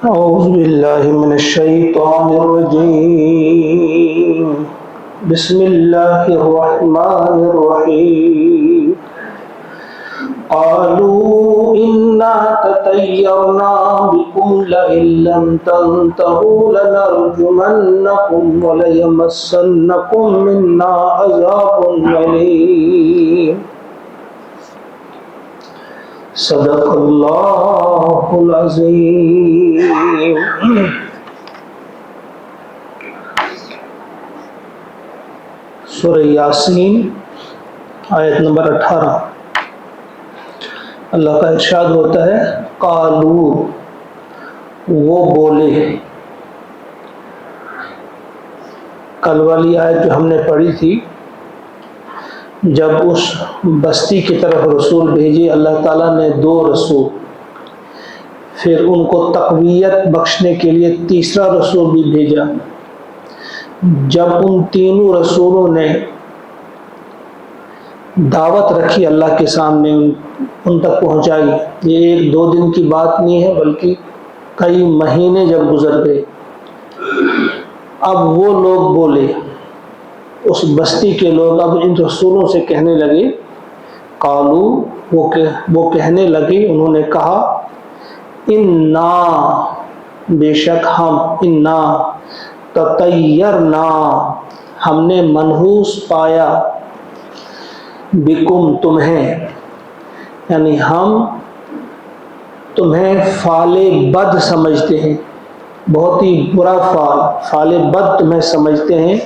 أعوذ بالله من الشيطان الرجيم بسم الله الرحمن الرحيم قالوا إنا تطيرنا بكم لئن لم تنتهوا لنرجمنكم وليمسنكم منا عذاب أليم صدق اللہ العظیم۔ سورہ یاسین آیت نمبر 18، اللہ کا ارشاد ہوتا ہے قالو، وہ بولے۔ کل والی آیت جو ہم نے پڑھی تھی، جب اس بستی کی طرف رسول بھیجے اللہ تعالیٰ نے 2 رسول، پھر ان کو تقویت بخشنے کے لیے تیسرا رسول بھی بھیجا۔ جب ان تینوں رسولوں نے دعوت رکھی اللہ کے سامنے، ان تک پہنچائی، یہ 1-2 دن کی بات نہیں ہے بلکہ کئی مہینے جب گزر گئے، اب وہ لوگ بولے، اس بستی کے لوگ اب ان رسولوں سے کہنے لگے، قالو، وہ کہنے لگے، انہوں نے کہا، انا، بے شک ہم، انا تطیرنا، ہم نے منحوس پایا، بکم، تمہیں، یعنی ہم تمہیں فعل بد سمجھتے ہیں، بہت ہی برا فعل بد تمہیں سمجھتے ہیں،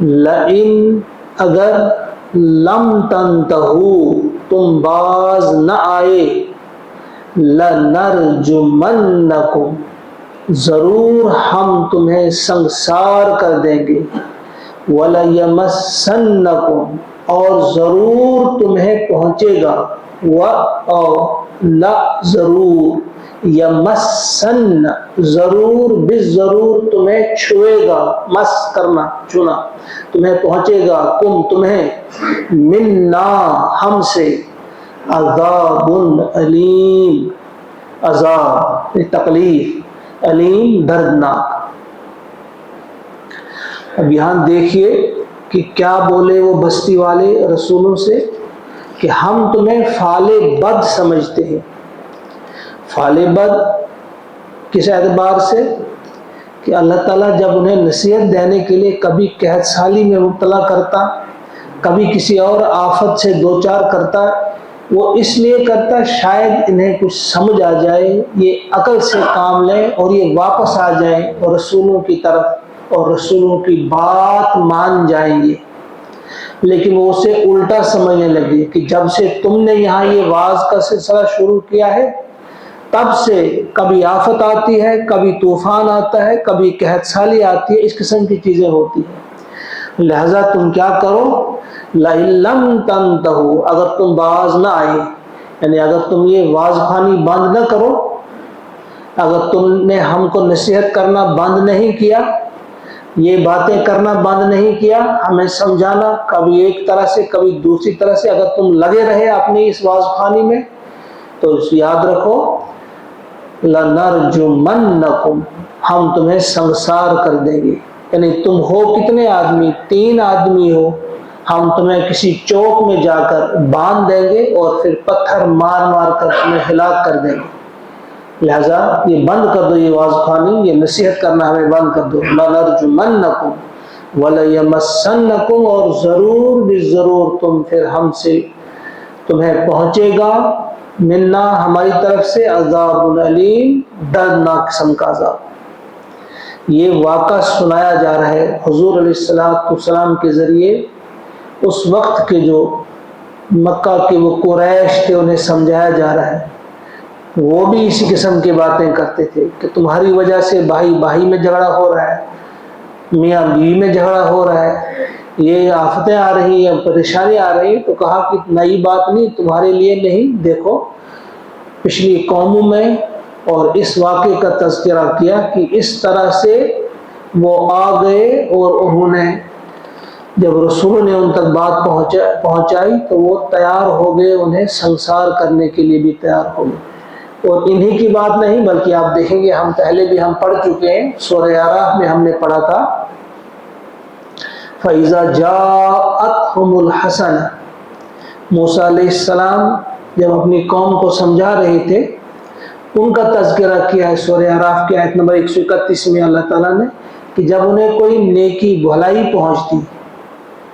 لئن، اگر، لم تنتہو، تم باز نہ آئے، لنرجمنکم، ضرور ہم تمہیں سنگسار کر دیں گے، ولیمسنکم، اور ضرور تمہیں پہنچے گا، ضرور، یمسن، ضرور، بالضرور تمہیں چھوئے گا، مس کرنا، چھونا، تمہیں پہنچے گا، تمہیں، منا، ہم سے، عذاب علیم، عذاب، تکلیف، علیم، دردناک۔ اب یہاں دیکھیے کہ کیا بولے وہ بستی والے رسولوں سے، کہ ہم تمہیں فعل بد سمجھتے ہیں۔ فعل بد کس اعتبار سے؟ کہ اللہ تعالیٰ جب انہیں نصیحت دینے کے لیے کبھی قحط سالی میں مبتلا کرتا، کبھی کسی اور آفت سے دوچار کرتا، وہ اس لیے کرتا شاید انہیں کچھ سمجھ آ جائے، یہ عقل سے کام لیں اور یہ واپس آ جائیں اور رسولوں کی طرف اور رسولوں کی بات مان جائیں گے۔ لیکن وہ اسے الٹا سمجھنے لگے کہ جب سے تم نے یہاں یہ وعظ کا سلسلہ شروع کیا ہے، تب سے کبھی آفت آتی ہے، کبھی طوفان آتا ہے، کبھی قحط سالی آتی ہے، اس قسم کی چیزیں ہوتی ہیں، لہذا تم کیا کرو، لَإِن لَمْ تَنْتَهُوا، اگر تم باز نہ آئے، یعنی اگر تم یہ واعظ خوانی بند نہ کرو، اگر تم نے ہم کو نصیحت کرنا بند نہیں کیا، یہ باتیں کرنا بند نہیں کیا، ہمیں سمجھانا کبھی ایک طرح سے کبھی دوسری طرح سے، اگر تم لگے رہے اپنی اس واعظ خوانی میں، تو یاد رکھو، لَنَرْجُمَنَّكُمْ، ہم تمہیں سنگسار کر دیں گے۔ یعنی تم ہو کتنے آدمی؟ 3 آدمی ہو، ہم تمہیں کسی چوک میں جا کر باندھ دیں گے اور پھر پتھر مار مار کر تمہیں ہلاک کر دیں گے، لہذا یہ بند کر دو، یہ واعظ خوانی، یہ نصیحت کرنا ہمیں بند کر دو۔ لَنَرْجُمَنَّكُمْ وَلَيَمَسَّنَّكُمْ، اور ضرور بالضرور تم پھر ہم سے، تمہیں پہنچے گا، منا، ہماری طرف سے، عذاب علیم، دردناک قسم کا عذاب۔ یہ واقعہ سنایا جا رہا ہے حضور علیہ السلام کے ذریعے اس وقت کے جو مکہ کے وہ قریش تھے، انہیں سمجھایا جا رہا ہے۔ وہ بھی اسی قسم کی باتیں کرتے تھے کہ تمہاری وجہ سے بھائی بھائی میں جھگڑا ہو رہا ہے، میاں بیوی میں جھگڑا ہو رہا ہے، یہ آفتیں آ رہی ہیں، پریشانی آ رہی، تو کہا کہ نئی بات نہیں، تمہارے لیے نہیں، دیکھو پچھلی قوموں میں، اور اس واقعے کا تذکرہ کیا کہ اس طرح سے وہ آ گئے اور انہوں نے جب رسول نے ان تک بات پہنچائی تو وہ تیار ہو گئے، انہیں سنسار کرنے کے لیے بھی تیار ہو گئے، اور انہی کی بات نہیں بلکہ آپ دیکھیں گے ہم پہلے بھی ہم پڑھ چکے ہیں، سورہ اعراف میں ہم نے پڑھا تھا فَإِذَا جَاءَتْهُمُ الْحَسَنَةُ، موسیٰ علیہ السلام جب اپنی قوم کو سمجھا رہے تھے، ان کا تذکرہ کیا ہے سورہ اعراف کی آیت نمبر 131 میں اللہ تعالیٰ نے، کہ جب انہیں کوئی نیکی بھلائی پہنچتی،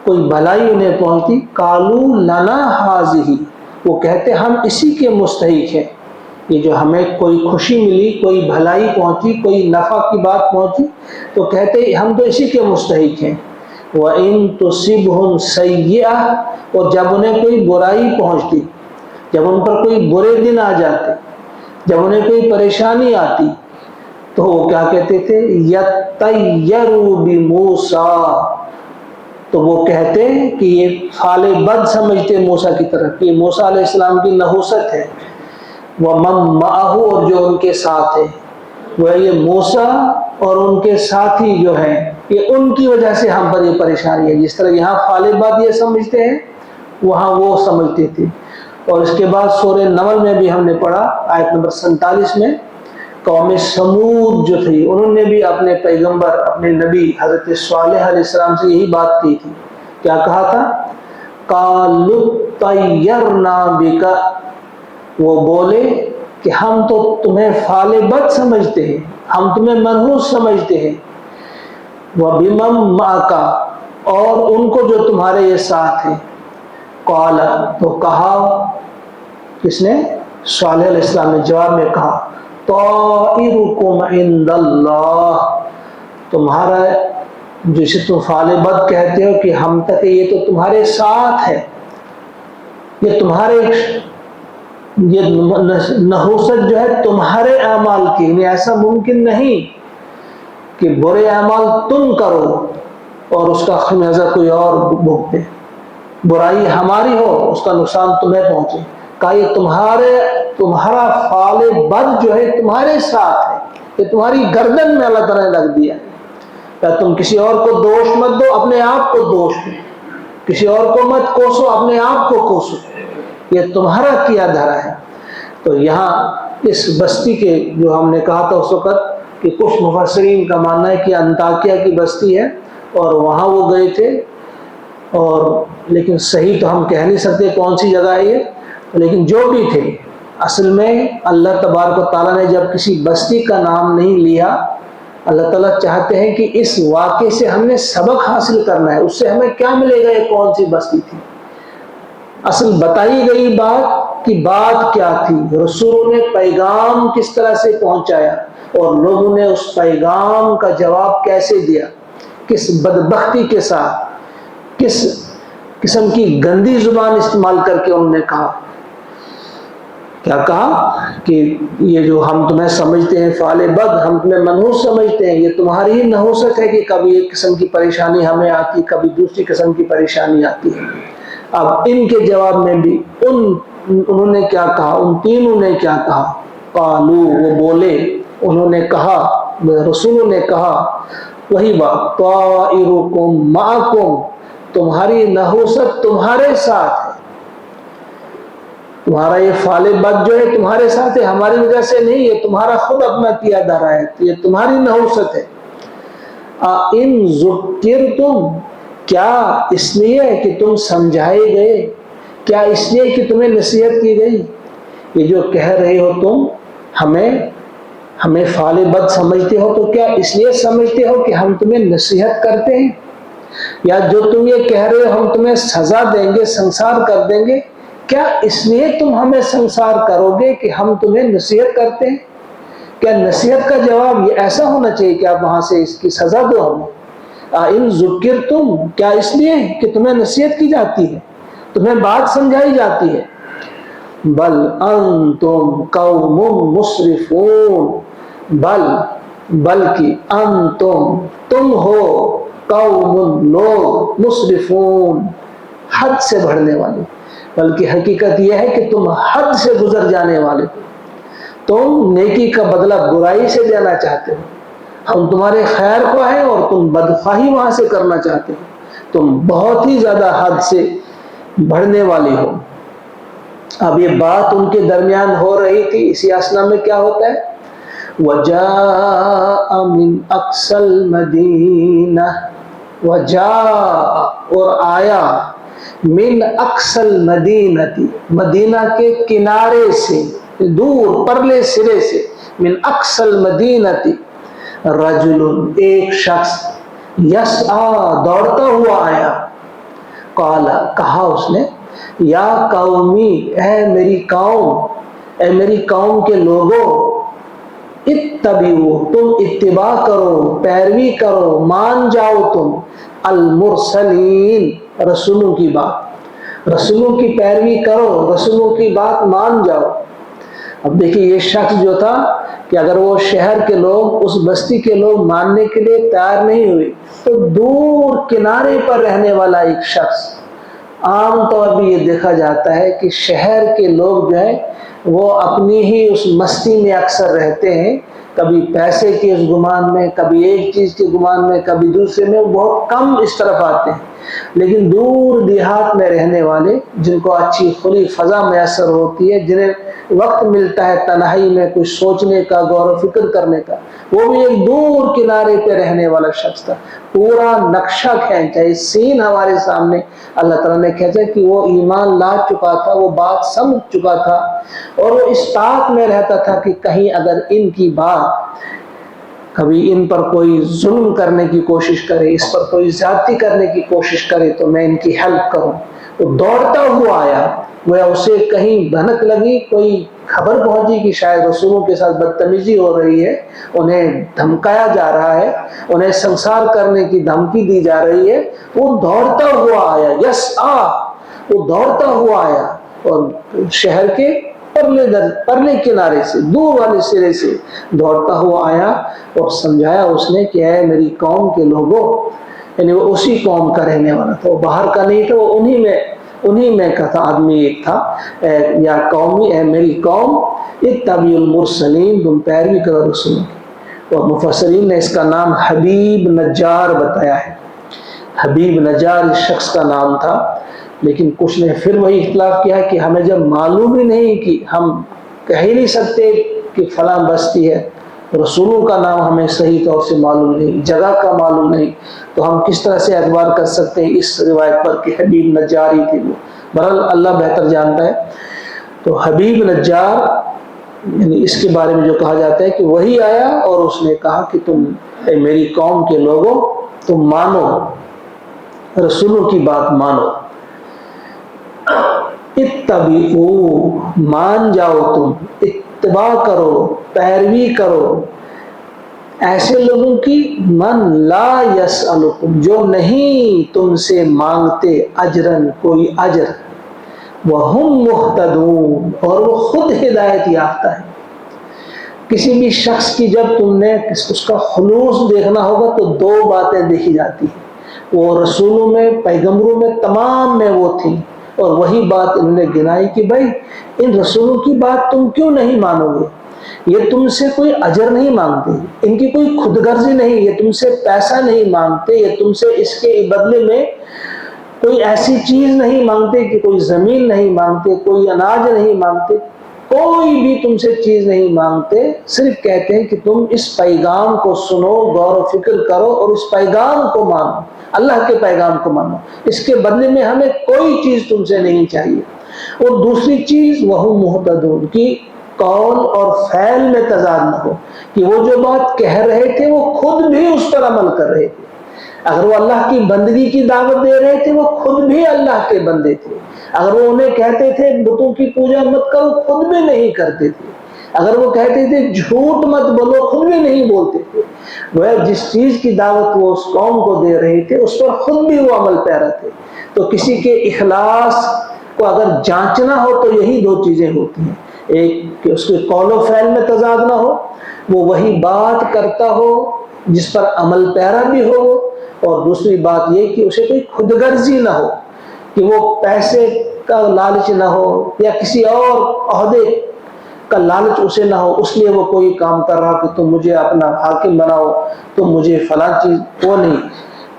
کوئی بھلائی انہیں پہنچتی، قَالُوا لَنَا هَٰذِهِ، وہ کہتے ہم اسی کے مستحق ہیں، یہ جو ہمیں کوئی خوشی ملی، کوئی بھلائی پہنچی، کوئی نفع کی بات پہنچی تو کہتے ہم تو اسی کے مستحق ہیں۔ وَإِن تُصِبْهُمْ سَيِّئَةٌ، اور جب انہیں کوئی برائی پہنچتی، جب ان پر کوئی برے دن آ جاتے، جب انہیں کوئی پریشانی آتی تو وہ کیا کہتے تھے؟ یَطَّیَّرُوا بِمُوسَىٰ، تو وہ کہتے ہیں کہ یہ فعل بد سمجھتے موسیٰ کی طرف، کہ موسیٰ علیہ السلام کی نحوست ہے، وَمَن مَّعَهُ، اور جو ان کے ساتھ ہے، وہ یہ موسیٰ اور ان کے ساتھی جو ہیں، یہ ان کی وجہ سے ہم پر یہ پریشانی ہے، جس طرح یہاں فعل بد یہ سمجھتے ہیں وہاں وہ سمجھتے تھے۔ اور اس کے بعد سورہ نمل میں بھی ہم نے پڑھا آیت نمبر 47 میں، قوم سمود جو تھی انہوں نے بھی اپنے پیغمبر، اپنے نبی حضرت صالح علیہ السلام سے یہی بات کی تھی، کیا کہا تھا؟ قَالُوا اطَّيَّرْنَا بِكَ، وہ بولے کہ ہم تو تمہیں فعل بد سمجھتے ہیں، ہم تمہیں منحوس سمجھتے ہیں، وَبِمَن مَّعَكَ، اور ان کو جو تمہارے یہ ساتھ ہیں، قال، تو کہا کس نے؟ صالح علیہ السلام نے جواب میں کہا طائرکم عند اللہ، تمہارا جسے تم فعل بد کہتے ہو کہ ہم تک یہ تو تمہارے ساتھ ہے، یہ تمہارے یہ نحوست جو ہے تمہارے اعمال کی، یعنی ایسا ممکن نہیں کہ برے اعمال تم کرو اور اس کا خمیازہ کوئی اور بھگتے، برائی ہماری ہو اس کا نقصان تمہیں پہنچے، کہا یہ تمہارا فعل بد جو ہے تمہارے ساتھ ہے، یہ تمہاری گردن میں اللہ تعالیٰ نے رکھ دیا ہے، یا تم کسی اور کو دوش مت دو، اپنے آپ کو دوش دو، کسی اور کو مت کوسو، اپنے آپ کو کوسو، یہ تمہارا کیا دھرا ہے۔ تو یہاں اس بستی کے جو ہم نے کہا تھا اس وقت کہ کچھ مفسرین کا ماننا ہے کہ انطاکیہ کی بستی ہے اور وہاں وہ گئے تھے، اور لیکن صحیح تو ہم کہہ نہیں سکتے کون سی جگہ ہے یہ، لیکن جو بھی تھے اصل میں اللہ تبارک و تعالیٰ نے جب کسی بستی کا نام نہیں لیا، اللہ تعالیٰ چاہتے ہیں کہ اس واقعے سے ہم نے سبق حاصل کرنا ہے، اس سے ہمیں کیا ملے گا، یہ کون سی بستی تھی، اصل بتائی گئی بات کی بات کیا تھی، رسولوں نے پیغام کس طرح سے پہنچایا اور لوگوں نے اس پیغام کا جواب کیسے دیا، کس بدبختی کے ساتھ، کس قسم کی گندی زبان استعمال کر کے انہوں نے کہا، کیا کہا کہ یہ جو ہم تمہیں سمجھتے ہیں فعل بد، ہم تمہیں منحوس سمجھتے ہیں، یہ تمہاری ہی نحوست ہے کہ کبھی ایک قسم کی پریشانی ہمیں آتی، کبھی دوسری قسم کی پریشانی آتی ہے۔ اب ان کے جواب میں بھی انہوں نے کیا کہا، ان تینوں نے کیا کہا، قالو، وہ بولے، انہوں نے کہا، رسولوں نے کہا وہی بات، طائرکم معکم، تمہاری نحوست تمہارے ساتھ ہے، تمہارا یہ فعل بد جو ہے تمہارے ساتھ ہے، ہماری وجہ سے نہیں، یہ تمہارا خود اپنا کیا دھرا ہے، یہ تمہاری نحوست ہے۔ ان ذکرتم، کیا اس لیے کہ تم سمجھائے گئے، کیا اس لیے کہ تمہیں نصیحت کی گئی، یہ جو کہہ رہے ہو تم ہمیں فعل بد سمجھتے ہو تو کیا اس لیے سمجھتے ہو کہ ہم تمہیں نصیحت کرتے ہیں، یا جو تم یہ کہہ رہے ہو ہم تمہیں سزا دیں گے، سنسار کر دیں گے، کیا اس لیے تم ہمیں سنسار کرو گے کہ ہم تمہیں نصیحت کرتے ہیں؟ کیا نصیحت کا جواب یہ ایسا ہونا چاہیے کہ آپ وہاں سے اس کی سزا دو ہمیں؟ ان ذکرتم، کیا اس لیے کہ تمہیں نصیحت کی جاتی ہے، تمہیں بات سمجھائی جاتی ہے؟ بل انتم قوم مسرفون، بلکہ انتم، تم ہو، قوم، لوگ، مسرفون، حد سے بڑھنے والے، بلکہ حقیقت یہ ہے کہ تم حد سے گزر جانے والے ہو، تم نیکی کا بدلہ برائی سے دینا چاہتے ہو، ہم تمہارے خیر خواہ ہیں اور تم بدخواہی وہاں سے کرنا چاہتے ہو، تم بہت ہی زیادہ حد سے بڑھنے والے ہو۔ اب یہ بات ان کے درمیان ہو رہی تھی، اسی اسنا میں کیا ہوتا ہے، وَجَاءَ مِنْ أَقْصَى الْمَدِينَةِ وَجَاءَ اور آیا، من اقصى المدینہ مدینہ کے کنارے سے، دور پرلے سرے سے، من اقصى المدینہ رجل ایک شخص، یسعی دوڑتا ہوا آیا، قال کہا اس نے، یا قومی اے میری قوم، اے میری قوم کے لوگوں، اتبعوا تم اتباع کرو، پیروی کرو، مان جاؤ تم، المرسلین رسولوں کی بات، رسولوں کی پیروی کرو، رسولوں کی بات مان جاؤ۔ اب دیکھیے یہ شخص جو تھا کہ اگر وہ شہر کے لوگ، اس بستی کے لوگ ماننے کے لیے تیار نہیں ہوئے تو دور کنارے پر رہنے والا ایک شخص، عام طور پہ یہ دیکھا جاتا ہے کہ شہر کے لوگ جو ہے وہ اپنی ہی اس مستی میں اکثر رہتے ہیں، کبھی پیسے کے اس گمان میں، کبھی ایک چیز کے گمان میں، کبھی دوسرے میں، بہت کم اس طرف آتے ہیں۔ لیکن دور دیہات میں رہنے والے، جن کو اچھی کھلی فضا میسر ہوتی ہے، جنہیں وقت ملتا ہے تنہائی میں کچھ سوچنے کا، غور و فکر کرنے کا، وہ بھی ایک دور کنارے پہ رہنے والا شخص تھا۔ پورا نقشہ کھینچا، یہ سین ہمارے سامنے اللہ تعالیٰ نے کھینچا کہ وہ ایمان لا چکا تھا، وہ بات سمجھ چکا تھا، اور وہ اس طاق میں رہتا تھا کہ کہیں اگر ان کی بات، کبھی ان پر کوئی ظلم کرنے کی کوشش کرے، اس پر کوئی زیادتی کرنے کی کوشش کرے تو میں ان کی ہیلپ کروں۔ وہ دوڑتا ہوا آیا، وہ اسے کہیں بھنک لگی، کوئی خبر پہنچی کہ شاید رسولوں کے ساتھ بدتمیزی ہو رہی ہے، انہیں دھمکایا جا رہا ہے، انہیں سنسار کرنے کی دھمکی دی جا رہی ہے، وہ دوڑتا ہوا آیا، وہ دوڑتا ہوا آیا، اور شہر کے پرلے کنارے سے، دور والے سرے سے دوڑتا ہوا آیا، اور سمجھایا اس نے کہ اے میری قوم کے لوگوں، یعنی وہ اسی قوم کا رہنے والا تھا، وہ باہر کا نہیں تھا، وہ انہی میں کا تھا، آدمی ایک تھا، یا قومی اے میری قوم، اتبعوا المرسلین تم پیروی کرو رسولوں کی۔ اور مفسرین نے اس کا نام حبیب نجار بتایا ہے، حبیب نجار اس شخص کا نام تھا، لیکن کچھ نے پھر وہی اختلاف کیا کہ ہمیں جب معلوم ہی نہیں، کہ ہم کہہ ہی نہیں سکتے کہ فلاں بستی ہے، رسولوں کا نام ہمیں صحیح طور سے معلوم نہیں، جگہ کا معلوم نہیں، تو ہم کس طرح سے اعتبار کر سکتے ہیں اس روایت پر کہ حبیب نجار ہی تھی وہ؟ بہرحال اللہ بہتر جانتا ہے۔ تو حبیب نجار، یعنی اس کے بارے میں جو کہا جاتا ہے کہ وہی آیا اور اس نے کہا کہ تم اے میری قوم کے لوگوں، تم مانو، رسولوں کی بات مانو، اتبعوا مان جاؤ، تم اتباع کرو، پیروی کرو، ایسے لوگوں کی من لا یسألکم جو نہیں تم سے مانگتے اجرن کوئی اجر، وہم مہتدون اور وہ خود ہدایت یافتہ ہے۔ کسی بھی شخص کی جب تم نے اس کا خلوص دیکھنا ہوگا تو دو باتیں دیکھی جاتی ہیں، وہ رسولوں میں، پیغمبروں میں، تمام میں وہ تھیں، اور وہی بات انہوں نے گنائی کہ بھائی ان رسولوں کی بات تم کیوں نہیں مانو گے؟ یہ تم سے کوئی اجر نہیں مانگتے، ان کی کوئی خود غرضی نہیں، یہ تم سے پیسہ نہیں مانگتے، یہ تم سے اس کے بدلے میں کوئی ایسی چیز نہیں مانگتے، کہ کوئی زمین نہیں مانگتے، کوئی اناج نہیں مانگتے، کوئی بھی تم سے چیز نہیں مانگتے، صرف کہتے ہیں کہ تم اس پیغام کو سنو، غور و فکر کرو، اور اس پیغام کو مانو، اللہ کے پیغام کو مانو، اس کے بدلے میں ہمیں کوئی چیز تم سے نہیں چاہیے۔ اور دوسری چیز وہم مہتدون کی قول اور فعل میں تضاد نہ ہو، کہ وہ جو بات کہہ رہے تھے وہ خود بھی اس پر عمل کر رہے تھے، اگر وہ اللہ کی بندگی کی دعوت دے رہے تھے وہ خود بھی اللہ کے بندے تھے، اگر وہ انہیں کہتے تھے بتوں کی پوجا مت کرو خود بھی نہیں کرتے تھے، اگر وہ کہتے تھے جھوٹ مت بولو خود بھی نہیں بولتے تھے، وہ جس چیز کی دعوت وہ اس قوم کو دے رہے تھے اس پر خود بھی وہ عمل پیرا تھے۔ تو کسی کے اخلاص کو اگر جانچنا ہو تو یہی دو چیزیں ہوتی ہیں، ایک کہ اس کے قول و فعل میں تضاد نہ ہو، وہ وہی بات کرتا ہو جس پر عمل پیرا بھی ہو، اور دوسری بات یہ کہ اسے کوئی خود غرضی نہ ہو، کہ وہ پیسے کا لالچ نہ ہو یا کسی اور عہدے کا لالچ اسے نہ ہو، اس لیے وہ کوئی کام کر رہا کہ تم مجھے اپنا حاکم بناؤ، تم مجھے فلاں چیز، وہ نہیں۔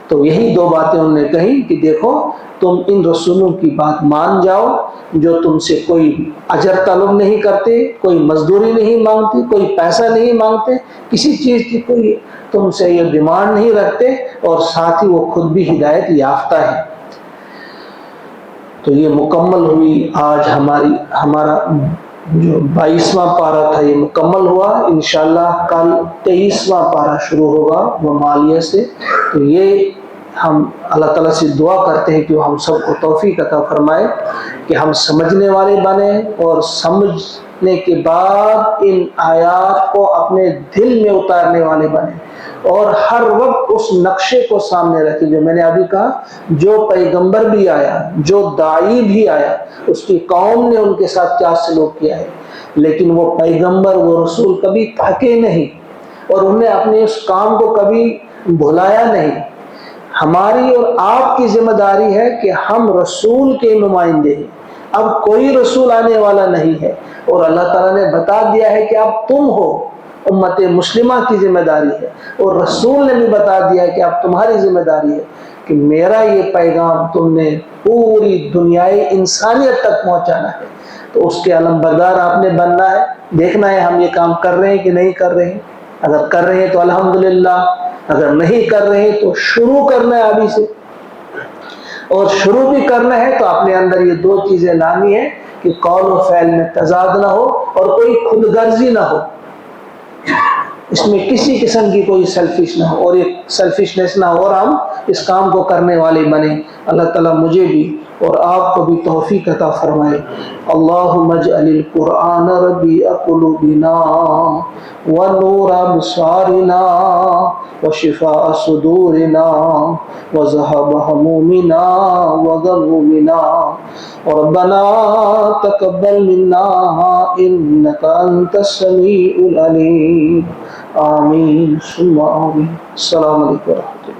تو یہی دو باتیں انہوں نے کہی کہ دیکھو تم ان رسولوں کی بات مان جاؤ جو تم سے کوئی اجر طلب نہیں کرتے، کوئی مزدوری نہیں مانگتے، کوئی پیسہ نہیں مانگتے، کسی چیز کی کوئی تم سے یہ ڈیمانڈ نہیں رکھتے، اور ساتھ ہی وہ خود بھی ہدایت یافتہ ہے۔ تو یہ مکمل ہوئی آج ہمارا جو 22واں پارہ تھا یہ مکمل ہوا۔ انشاءاللہ کل 23واں پارہ شروع ہوگا وہ مالیہ سے۔ تو یہ ہم اللہ تعالیٰ سے دعا کرتے ہیں کہ وہ ہم سب کو توفیق عطا فرمائے کہ ہم سمجھنے والے بنیں، اور سمجھنے کے بعد ان آیات کو اپنے دل میں اتارنے والے بنیں، اور ہر وقت اس نقشے کو سامنے رکھیں جو میں نے ابھی کہا، جو پیغمبر بھی آیا، جو داعی بھی آیا، اس کی قوم نے ان کے ساتھ کیا سلوک کیا ہے، لیکن وہ پیغمبر، وہ رسول کبھی تھکے نہیں، اور انہیں اپنے اس کام کو کبھی بھلایا نہیں۔ ہماری اور آپ کی ذمہ داری ہے کہ ہم رسول کے نمائندے ہیں، اب کوئی رسول آنے والا نہیں ہے، اور اللہ تعالیٰ نے بتا دیا ہے کہ اب تم ہو، امت مسلمہ کی ذمہ داری ہے، اور رسول نے بھی بتا دیا ہے کہ اب تمہاری ذمہ داری ہے کہ میرا یہ پیغام تم نے پوری دنیائے انسانیت تک پہنچانا ہے۔ تو اس کے علم بردار آپ نے بننا ہے، دیکھنا ہے ہم یہ کام کر رہے ہیں کہ نہیں کر رہے ہیں۔ اگر کر رہے ہیں تو الحمدللہ، اگر نہیں کر رہے ہیں تو شروع کرنا ہے ابھی سے، اور شروع بھی کرنا ہے تو اپنے اندر یہ دو چیزیں لانی ہے کہ قول و فعل میں تضاد نہ ہو، اور کوئی خود غرضی نہ ہو، اس میں کسی قسم کی کوئی سیلفش نہ ہو، اور یہ سیلفشنس نہ ہو، اور ہم اس کام کو کرنے والے بنیں۔ اللہ تعالیٰ مجھے بھی اور آپ کو بھی توفیق عطا فرمائے۔ اللہم اجعل القرآن ربیع قلوبنا ونور ابصارنا وشفاء صدورنا وذهاب همومنا وغمومنا ربنا تقبل منا انك انت السميع العليم آمین ثم آمین۔ السلام علیکم ورحمۃ اللہ۔